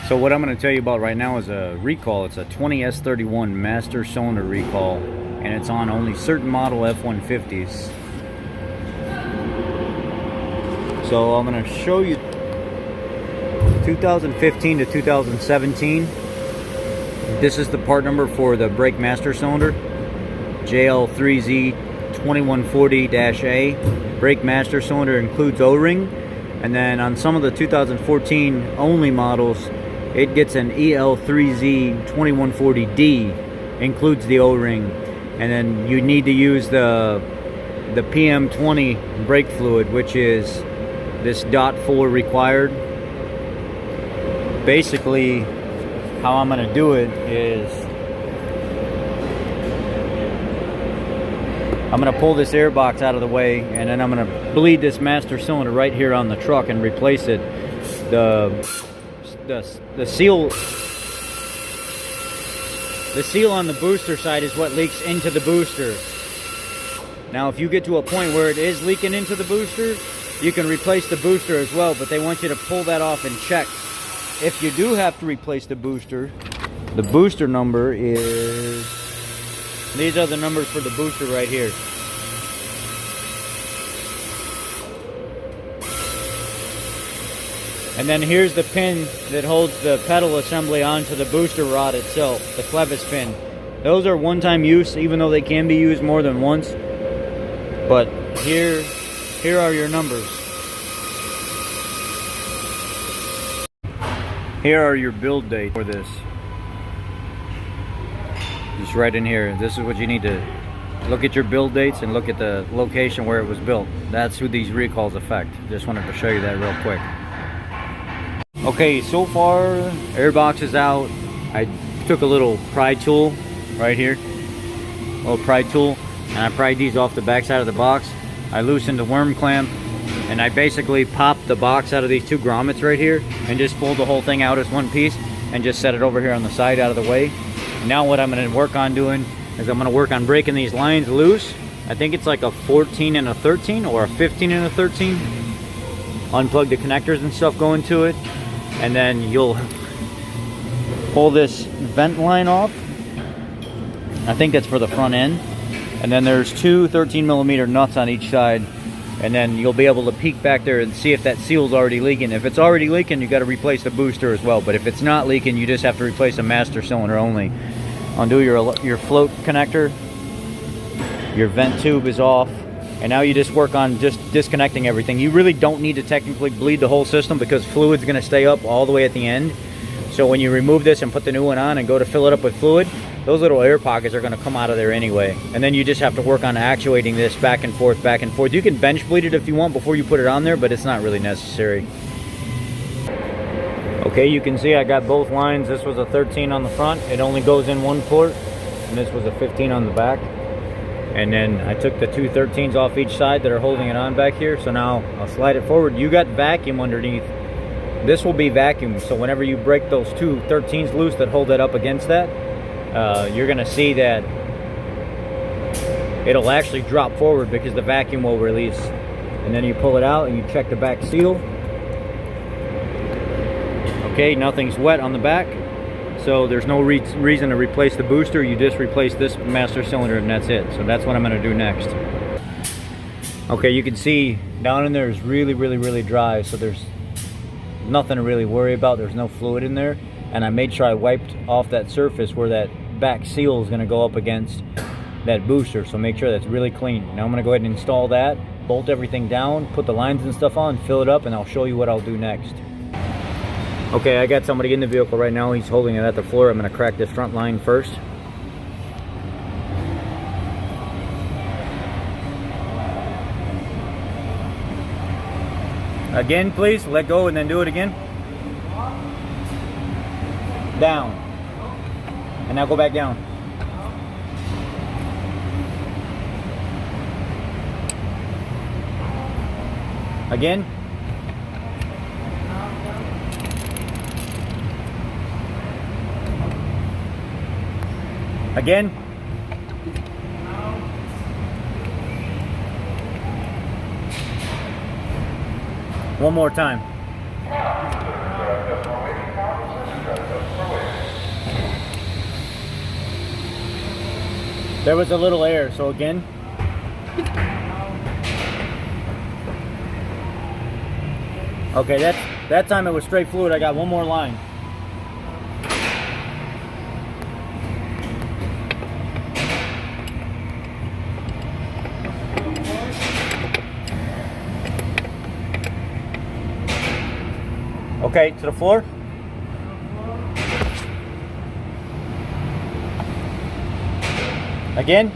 So what I'm going to tell you about right now is a recall. It's a 20S31 master cylinder recall, and it's on only certain model F150s. So I'm going to show you 2015 to 2017. This is the part number for the brake master cylinder, JL3Z2140-A. Brake master cylinder includes O-ring, and then on some of the 2014 only models, it gets an EL3Z2140D, includes the O-ring, and then you need to use the PM20 brake fluid, which is this .4 required. Basically, how I'm going to do it is I'm going to pull this air box out of the way, and then I'm going to bleed this master cylinder right here on the truck and replace it. The seal on the booster side is what leaks into the booster. Now if you get to a point where it is leaking into the booster, you can replace the booster as well, but they want you to pull that off and check. If you do have to replace the booster number is, these are the numbers for the booster right here. And then here's the pin that holds the pedal assembly onto the booster rod itself, the clevis pin. Those are one-time use, even though they can be used more than once. But here are your numbers. Here are your build date for this. Just right in here. This is what you need to look at, your build dates, and look at the location where it was built. That's who these recalls affect. Just wanted to show you that real quick. Okay, so far, airbox is out. I took a little pry tool right here, a little pry tool, and I pried these off the back side of the box. I loosened the worm clamp, and I basically popped the box out of these two grommets right here, and just pulled the whole thing out as one piece, and just set it over here on the side out of the way. And now what I'm going to work on doing is I'm going to work on breaking these lines loose. I think it's like a 14 and a 13, or a 15 and a 13. Unplug the connectors and stuff going to it. And then you'll pull this vent line off. I think that's for the front end. And then there's two 13mm nuts on each side. And then you'll be able to peek back there and see if that seal's already leaking. If it's already leaking, you got to replace the booster as well. But if it's not leaking, you just have to replace a master cylinder only. Undo your float connector. Your vent tube is off. And now you just work on just disconnecting everything. You really don't need to technically bleed the whole system, because fluid's going to stay up all the way at the end. So when you remove this and put the new one on and go to fill it up with fluid, those little air pockets are going to come out of there anyway. And then you just have to work on actuating this back and forth, back and forth. You can bench bleed it if you want before you put it on there, but it's not really necessary. Okay, you can see I got both lines. This was a 13 on the front. It only goes in one port. And this was a 15 on the back. And then I took the two 13s off each side that are holding it on back here. So now I'll slide it forward. You got vacuum underneath. This will be vacuum. So whenever you break those two 13s loose that hold it up against that, you're going to see that it'll actually drop forward because the vacuum will release. And then you pull it out and you check the back seal. Okay, nothing's wet on the back. So there's no reason to replace the booster. You just replace this master cylinder and that's it. So that's what I'm going to do next. Okay, you can see down in there is really dry. So there's nothing to really worry about. There's no fluid in there. And I made sure I wiped off that surface where that back seal is going to go up against that booster. So make sure that's really clean. Now I'm going to go ahead and install that, bolt everything down, put the lines and stuff on, fill it up, and I'll show you what I'll do next. Okay, I got somebody in the vehicle right now. He's holding it at the floor. I'm going to crack this front line first. Again, please. Let go and then do it again. Down. And now go back down. Again. Again. One more time. There was a little air, so again. Okay, that time it was straight fluid. I got one more line. Okay, to the floor. Again.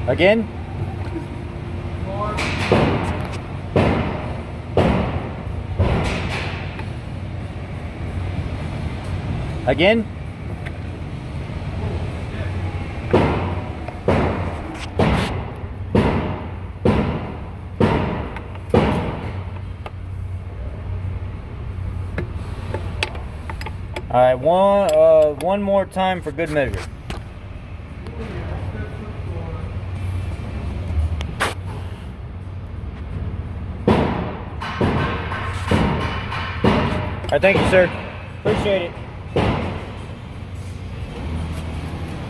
Again. Again. All right, one more time for good measure. All right, thank you, sir. Appreciate it.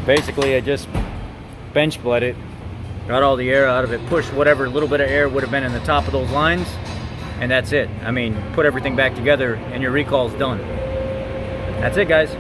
Basically, I just bench bled it, got all the air out of it, pushed whatever little bit of air would have been in the top of those lines, and that's it. I mean, put everything back together, and your recall's done. That's it, guys.